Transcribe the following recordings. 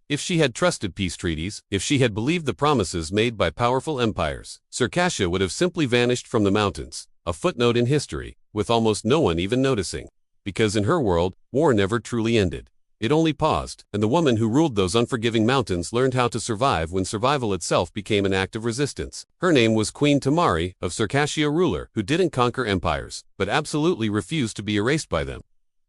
If she had trusted peace treaties, if she had believed the promises made by powerful empires, Circassia would have simply vanished from the mountains, a footnote in history, with almost no one even noticing. Because in her world, war never truly ended. It only paused, and the woman who ruled those unforgiving mountains learned how to survive when survival itself became an act of resistance. Her name was Queen Tamari, of Circassia, ruler who didn't conquer empires, but absolutely refused to be erased by them.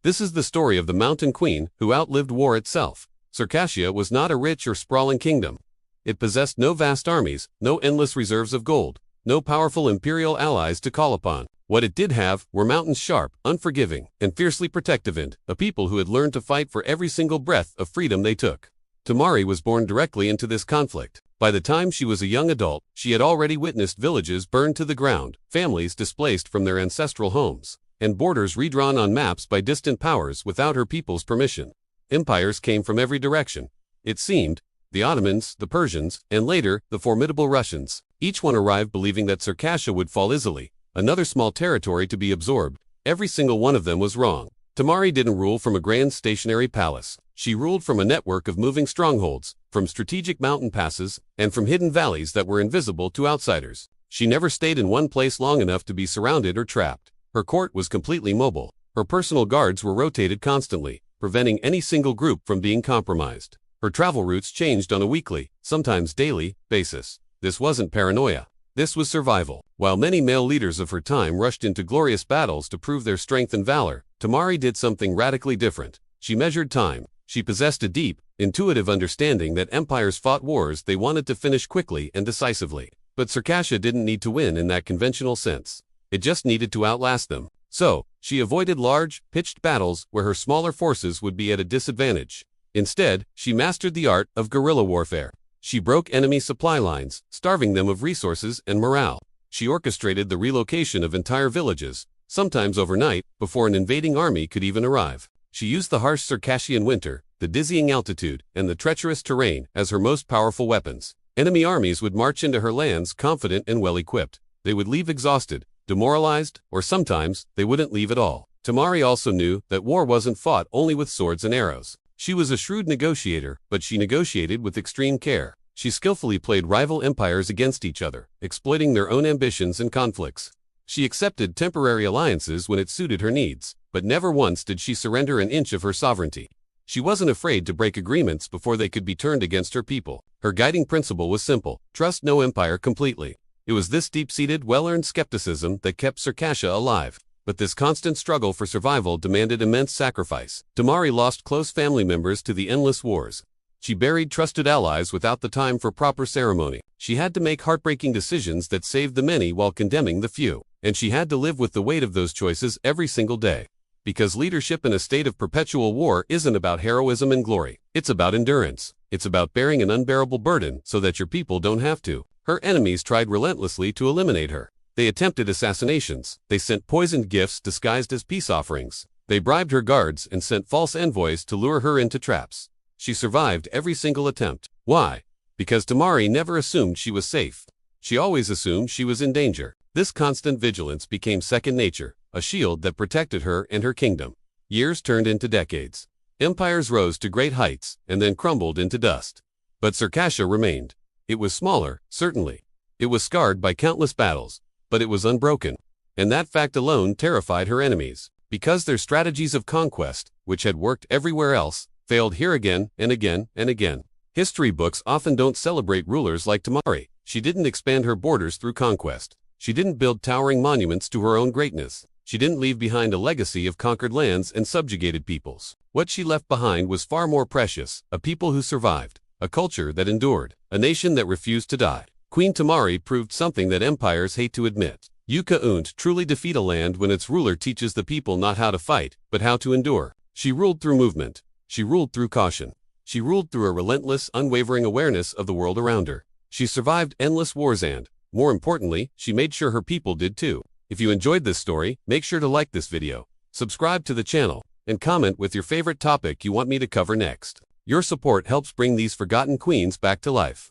This is the story of the mountain queen who outlived war itself. Circassia was not a rich or sprawling kingdom. It possessed no vast armies, no endless reserves of gold, no powerful imperial allies to call upon. What it did have were mountains sharp, unforgiving, and fiercely protective, and a people who had learned to fight for every single breath of freedom they took. Tamari was born directly into this conflict. By the time she was a young adult, she had already witnessed villages burned to the ground, families displaced from their ancestral homes, and borders redrawn on maps by distant powers without her people's permission. Empires came from every direction. It seemed, the Ottomans, the Persians, and later, the formidable Russians. Each one arrived believing that Circassia would fall easily, another small territory to be absorbed. Every single one of them was wrong. Tamari didn't rule from a grand stationary palace. She ruled from a network of moving strongholds, from strategic mountain passes, and from hidden valleys that were invisible to outsiders. She never stayed in one place long enough to be surrounded or trapped. Her court was completely mobile. Her personal guards were rotated constantly, preventing any single group from being compromised. Her travel routes changed on a weekly, sometimes daily, basis. This wasn't paranoia. This was survival. While many male leaders of her time rushed into glorious battles to prove their strength and valor, Tamari did something radically different. She measured time. She possessed a deep, intuitive understanding that empires fought wars they wanted to finish quickly and decisively. But Circassia didn't need to win in that conventional sense. It just needed to outlast them. So, she avoided large, pitched battles where her smaller forces would be at a disadvantage. Instead, she mastered the art of guerrilla warfare. She broke enemy supply lines, starving them of resources and morale. She orchestrated the relocation of entire villages, sometimes overnight, before an invading army could even arrive. She used the harsh Circassian winter, the dizzying altitude, and the treacherous terrain as her most powerful weapons. Enemy armies would march into her lands confident and well-equipped. They would leave exhausted, demoralized, or sometimes they wouldn't leave at all. Tamari also knew that war wasn't fought only with swords and arrows. She was a shrewd negotiator, but she negotiated with extreme care. She skillfully played rival empires against each other, exploiting their own ambitions and conflicts. She accepted temporary alliances when it suited her needs, but never once did she surrender an inch of her sovereignty. She wasn't afraid to break agreements before they could be turned against her people. Her guiding principle was simple: trust no empire completely. It was this deep-seated, well-earned skepticism that kept Circassia alive. But this constant struggle for survival demanded immense sacrifice. Tamari lost close family members to the endless wars. She buried trusted allies without the time for proper ceremony. She had to make heartbreaking decisions that saved the many while condemning the few. And she had to live with the weight of those choices every single day. Because leadership in a state of perpetual war isn't about heroism and glory. It's about endurance. It's about bearing an unbearable burden so that your people don't have to. Her enemies tried relentlessly to eliminate her. They attempted assassinations. They sent poisoned gifts disguised as peace offerings. They bribed her guards and sent false envoys to lure her into traps. She survived every single attempt. Why? Because Tamari never assumed she was safe. She always assumed she was in danger. This constant vigilance became second nature, a shield that protected her and her kingdom. Years turned into decades. Empires rose to great heights and then crumbled into dust. But Circassia remained. It was smaller, certainly. It was scarred by countless battles, but it was unbroken. And that fact alone terrified her enemies, because their strategies of conquest, which had worked everywhere else, failed here again and again and again. History books often don't celebrate rulers like Tamari. She didn't expand her borders through conquest. She didn't build towering monuments to her own greatness. She didn't leave behind a legacy of conquered lands and subjugated peoples. What she left behind was far more precious: a people who survived, a culture that endured, a nation that refused to die. Queen Tamari proved something that empires hate to admit. You can't truly defeat a land when its ruler teaches the people not how to fight, but how to endure. She ruled through movement. She ruled through caution. She ruled through a relentless, unwavering awareness of the world around her. She survived endless wars and, more importantly, she made sure her people did too. If you enjoyed this story, make sure to like this video, subscribe to the channel, and comment with your favorite topic you want me to cover next. Your support helps bring these forgotten queens back to life.